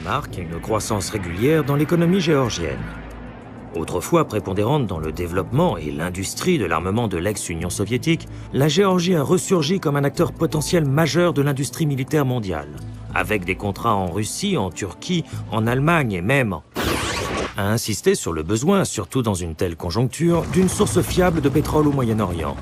marque une croissance régulière dans l'économie géorgienne. Autrefois prépondérante dans le développement et l'industrie de l'armement de l'ex-Union soviétique, la Géorgie a ressurgi comme un acteur potentiel majeur de l'industrie militaire mondiale, avec des contrats en Russie, en Turquie, en Allemagne et même a insisté sur le besoin, surtout dans une telle conjoncture, d'une source fiable de pétrole au Moyen-Orient.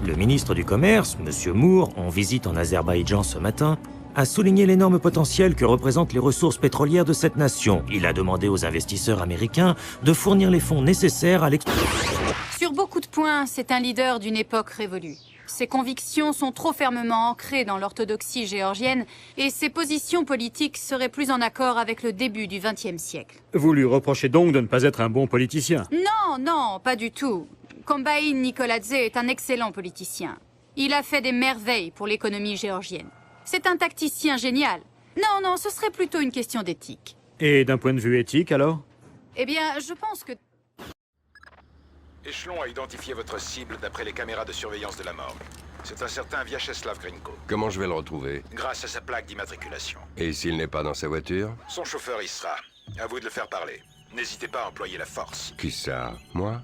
Le ministre du Commerce, M. Moore, en visite en Azerbaïdjan ce matin, a souligné l'énorme potentiel que représentent les ressources pétrolières de cette nation. Il a demandé aux investisseurs américains de fournir les fonds nécessaires à l'exploitation. Sur beaucoup de points, c'est un leader d'une époque révolue. Ses convictions sont trop fermement ancrées dans l'orthodoxie géorgienne et ses positions politiques seraient plus en accord avec le début du XXe siècle. Vous lui reprochez donc de ne pas être un bon politicien? Non, non, pas du tout. Kombaïn Nikoladze est un excellent politicien. Il a fait des merveilles pour l'économie géorgienne. C'est un tacticien génial. Non, non, ce serait plutôt une question d'éthique. Et d'un point de vue éthique, alors? Eh bien, je pense que... Échelon a identifié votre cible d'après les caméras de surveillance de la morgue. C'est un certain Vyacheslav Grinko, Comment je vais le retrouver? grâce à sa plaque d'immatriculation. Et s'il n'est pas dans sa voiture? Son chauffeur y sera. À vous de le faire parler. N'hésitez pas à employer la force. Qui ça? Moi?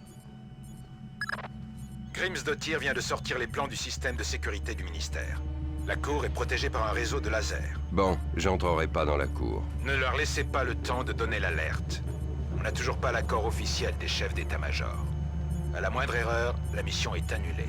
Grimsdottir vient de sortir les plans du système de sécurité du ministère. La cour est protégée par un réseau de lasers. Bon, j'entrerai pas dans la cour. Ne leur laissez pas le temps de donner l'alerte. On n'a toujours pas l'accord officiel des chefs d'état-major. À la moindre erreur, la mission est annulée.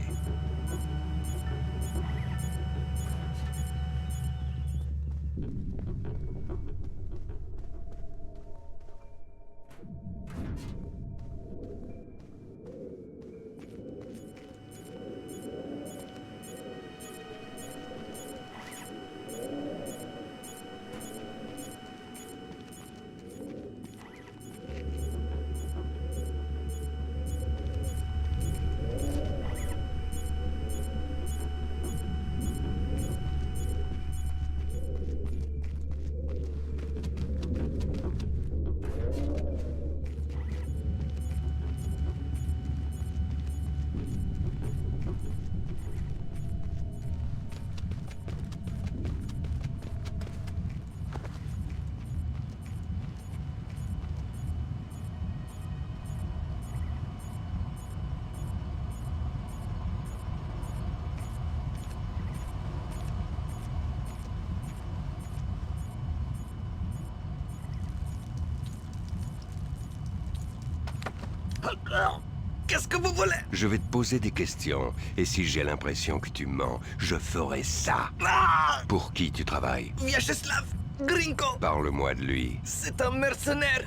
Alors, qu'est-ce que vous voulez? Je vais te poser des questions, et si j'ai l'impression que tu mens, je ferai ça. Ah! Pour qui tu travailles? Vyacheslav Grinko! Parle-moi de lui. C'est un mercenaire,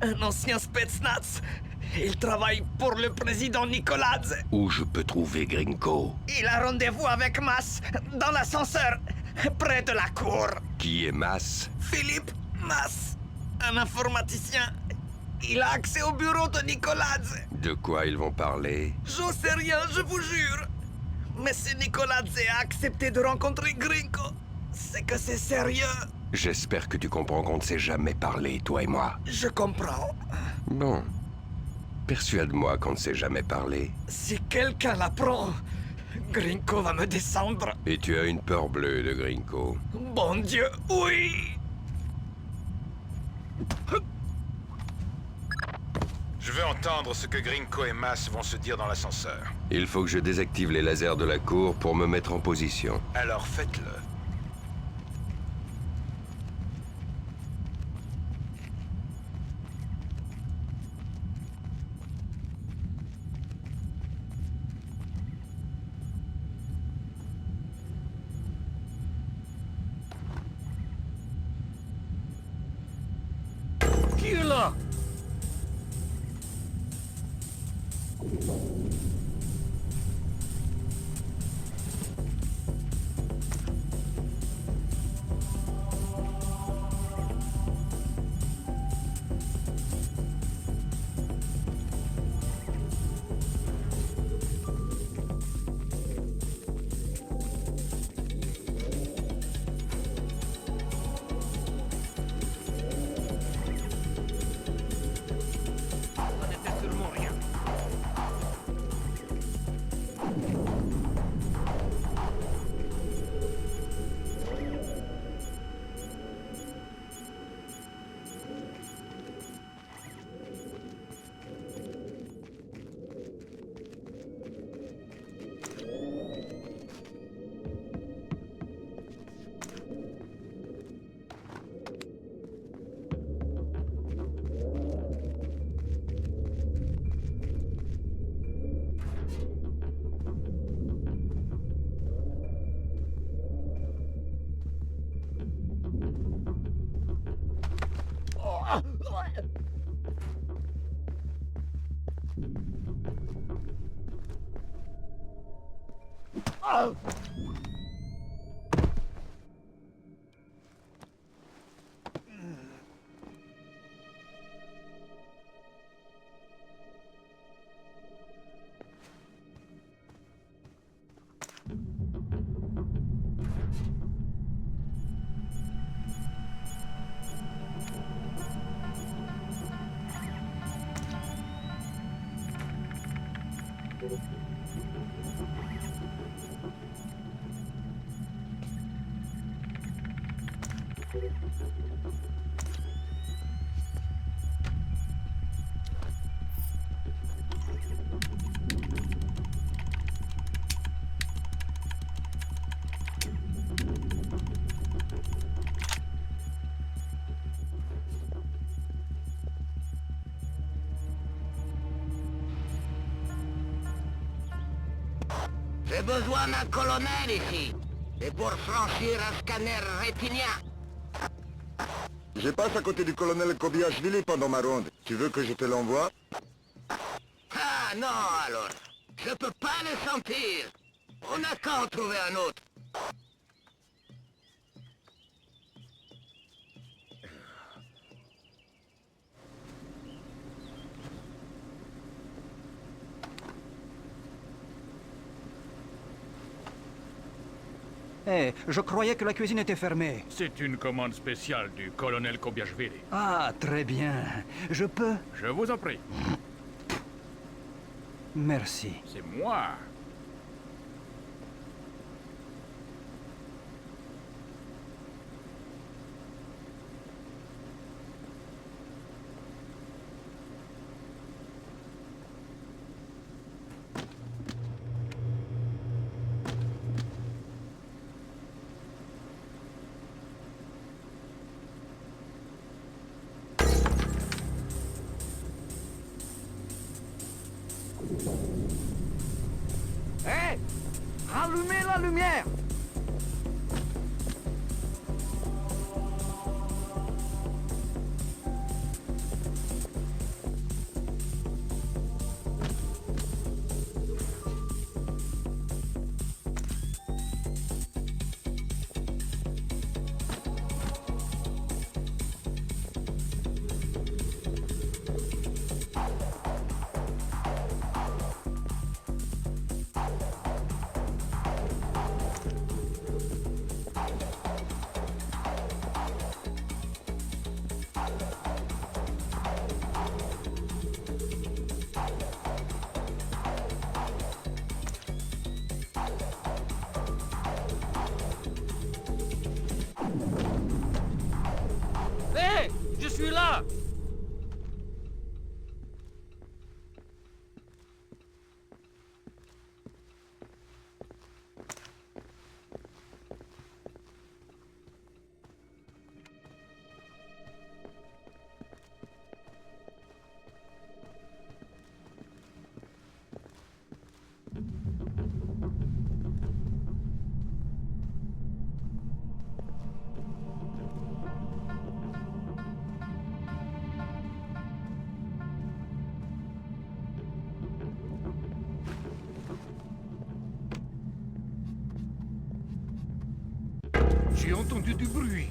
un ancien Spetsnaz. Il travaille pour le président Nikoladze. Où je peux trouver Grinko? Il a rendez-vous avec Mas dans l'ascenseur, près de la cour. Qui est Mas? Philippe Mas, un informaticien. Il a accès au bureau de Nikoladze. De quoi ils vont parler? J'en sais rien, je vous jure. Mais si Nikoladze a accepté de rencontrer Grinko, c'est que c'est sérieux. J'espère que tu comprends qu'on ne s'est jamais parlé, toi et moi. Je comprends. Bon. Persuade-moi qu'on ne s'est jamais parlé. Si quelqu'un l'apprend, Grinko va me descendre. Et tu as une peur bleue de Grinko. Bon Dieu, oui! Je veux entendre ce que Grinko et Mas vont se dire dans l'ascenseur. Il faut que je désactive les lasers de la cour pour me mettre en position. Alors faites-le. Qui est là? J'ai besoin d'un colonel ici. Et pour franchir un scanner rétinien. Je passe à côté du colonel Kobiashvili pendant ma ronde. Tu veux que je te l'envoie? Ah non alors. Je peux pas le sentir. On n'a qu'à en trouver un autre. Eh, je croyais que la cuisine était fermée. C'est une commande spéciale du colonel Kobiashvili. Ah, très bien. Je peux? Je vous en prie. Merci. C'est moi. Hé! Rallumez la lumière! Hé! Je suis là! J'ai entendu du bruit.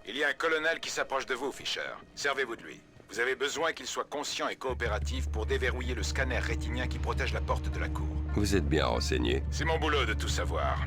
Il y a un colonel qui s'approche de vous, Fisher. Servez-vous de lui. Vous avez besoin qu'il soit conscient et coopératif pour déverrouiller le scanner rétinien qui protège la porte de la cour. Vous êtes bien renseigné. C'est mon boulot de tout savoir.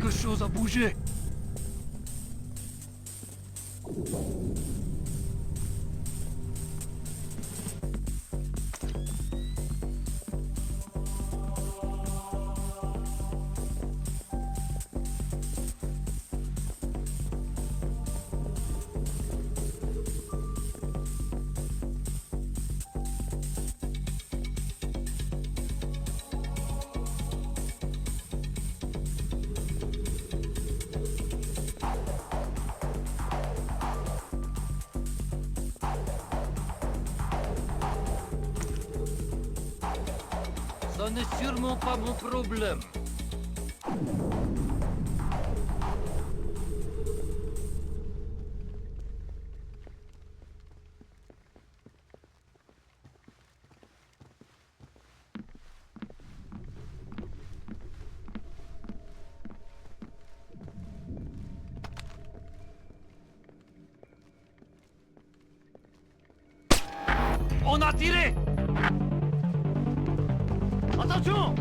quelque chose a bougé. Ça n'est sûrement pas mon problème. On a tiré! Attention!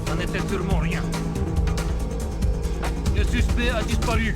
Ça n'était sûrement rien. Le suspect a disparu.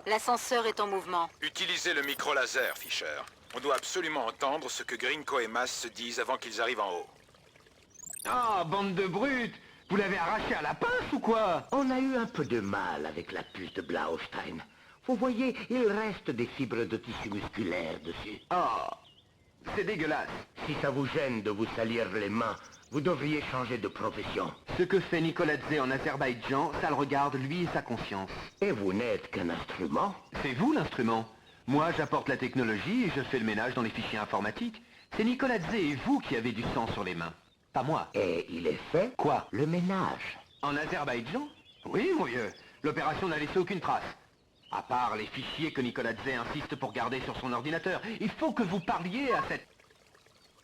L'ascenseur est en mouvement. Utilisez le micro-laser, Fisher. On doit absolument entendre ce que Grinko et Mas se disent avant qu'ils arrivent en haut. Ah, bande de brutes! Vous l'avez arraché à la pince ou quoi? On a eu un peu de mal avec la puce de Blaustein. Vous voyez, il reste des fibres de tissu musculaire dessus. Ah, c'est dégueulasse. Si ça vous gêne de vous salir les mains, vous devriez changer de profession. Ce que fait Nikoladze en Azerbaïdjan, ça le regarde lui et sa conscience. Et vous n'êtes qu'un instrument? C'est vous l'instrument. Moi, j'apporte la technologie et je fais le ménage dans les fichiers informatiques. C'est Nikoladze et vous qui avez du sang sur les mains. Pas moi. Et il est fait? Quoi? Le ménage. En Azerbaïdjan? Oui, mon vieux. L'opération n'a laissé aucune trace. À part les fichiers que Nikoladze insiste pour garder sur son ordinateur. Il faut que vous parliez à cette...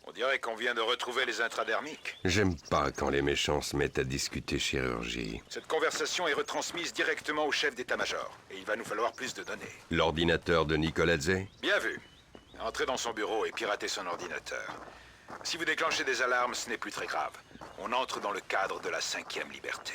On dirait qu'on vient de retrouver les intradermiques. J'aime pas quand les méchants se mettent à discuter chirurgie. Cette conversation est retransmise directement au chef d'état-major. Et il va nous falloir plus de données. L'ordinateur de Nikoladze? Bien vu. Entrez dans son bureau et piratez son ordinateur. Si vous déclenchez des alarmes, ce n'est plus très grave. On entre dans le cadre de la 5e liberté.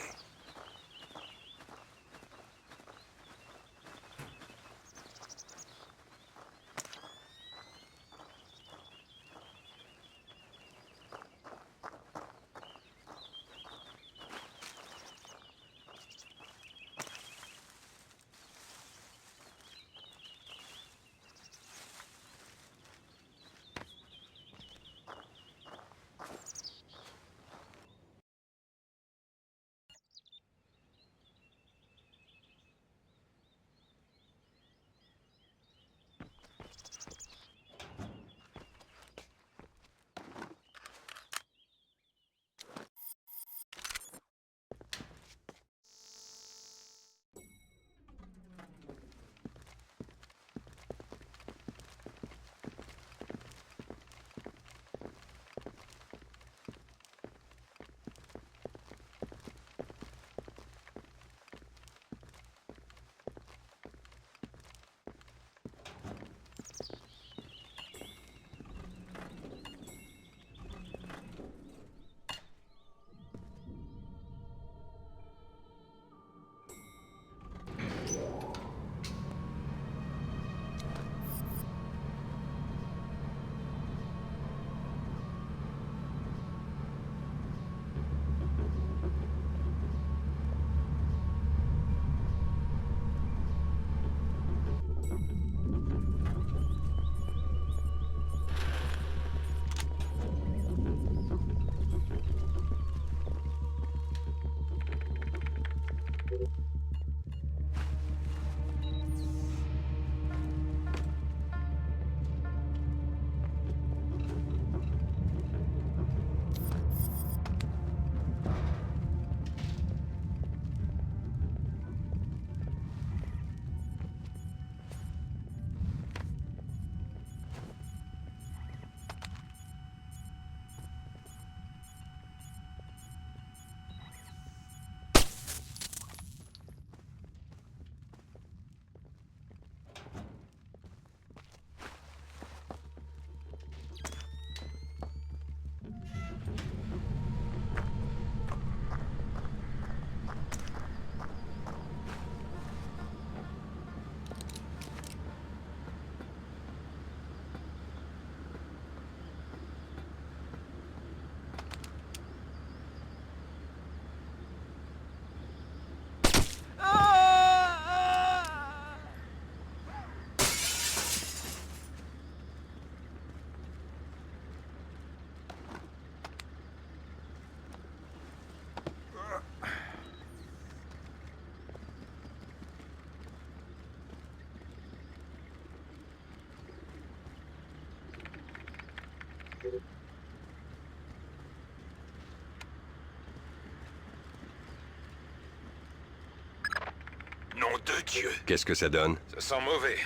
Nom de Dieu! Qu'est-ce que ça donne? Ça sent mauvais.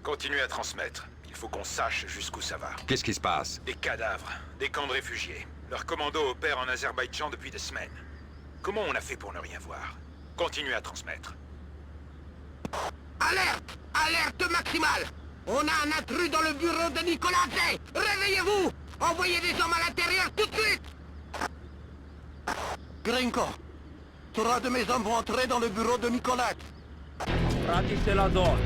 Continuez à transmettre. Il faut qu'on sache jusqu'où ça va. Qu'est-ce qui se passe? Des cadavres, des camps de réfugiés. Leurs commandos opèrent en Azerbaïdjan depuis des semaines. Comment on a fait pour ne rien voir? Continuez à transmettre. Alerte! Alerte maximale! On a un intrus dans le bureau de Nicoladze! Réveillez-vous! Envoyez des hommes à l'intérieur tout de suite! Grinko, 3 de mes hommes vont entrer dans le bureau de Nicoladze. Pratite la door.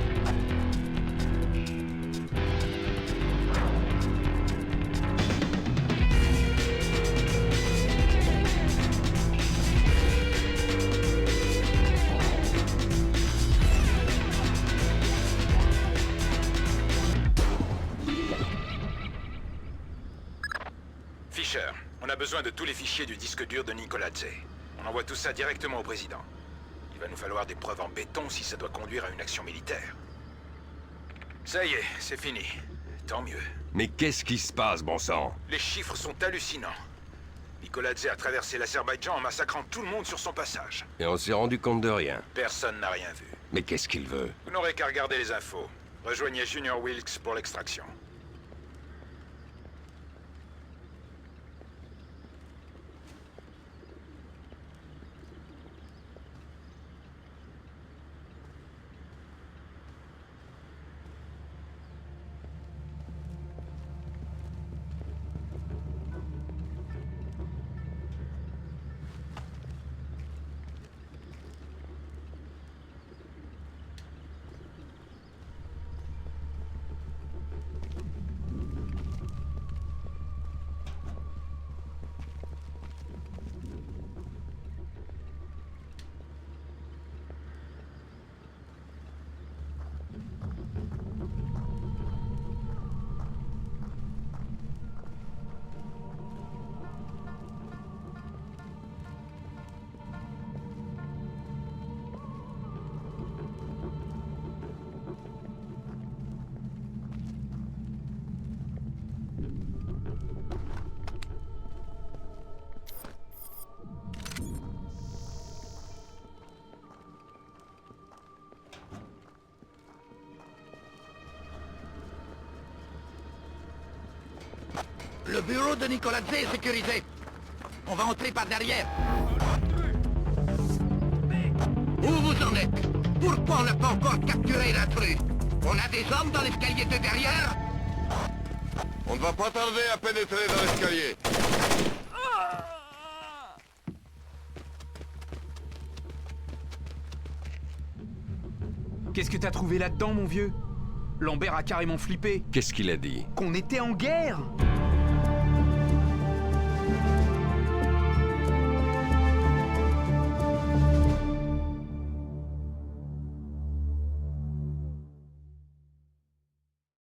Fisher, on a besoin de tous les fichiers du disque dur de Nicoladze. On envoie tout ça directement au président. Il va nous falloir des preuves en béton si ça doit conduire à une action militaire. Ça y est, c'est fini. Tant mieux. Mais qu'est-ce qui se passe, bon sang? Les chiffres sont hallucinants. Nicoladze a traversé l'Azerbaïdjan en massacrant tout le monde sur son passage. Et on s'est rendu compte de rien. Personne n'a rien vu. Mais qu'est-ce qu'il veut? Vous n'aurez qu'à regarder les infos. Rejoignez Junior Wilkes pour l'extraction. Le bureau de Nicoladze est sécurisé. On va entrer par derrière. Où vous en êtes? Pourquoi on n'a pas encore capturé l'intrus? On a des hommes dans l'escalier de derrière? On ne va pas tarder à pénétrer dans l'escalier. Qu'est-ce que t'as trouvé là-dedans, mon vieux? Lambert a carrément flippé. Qu'est-ce qu'il a dit? Qu'on était en guerre!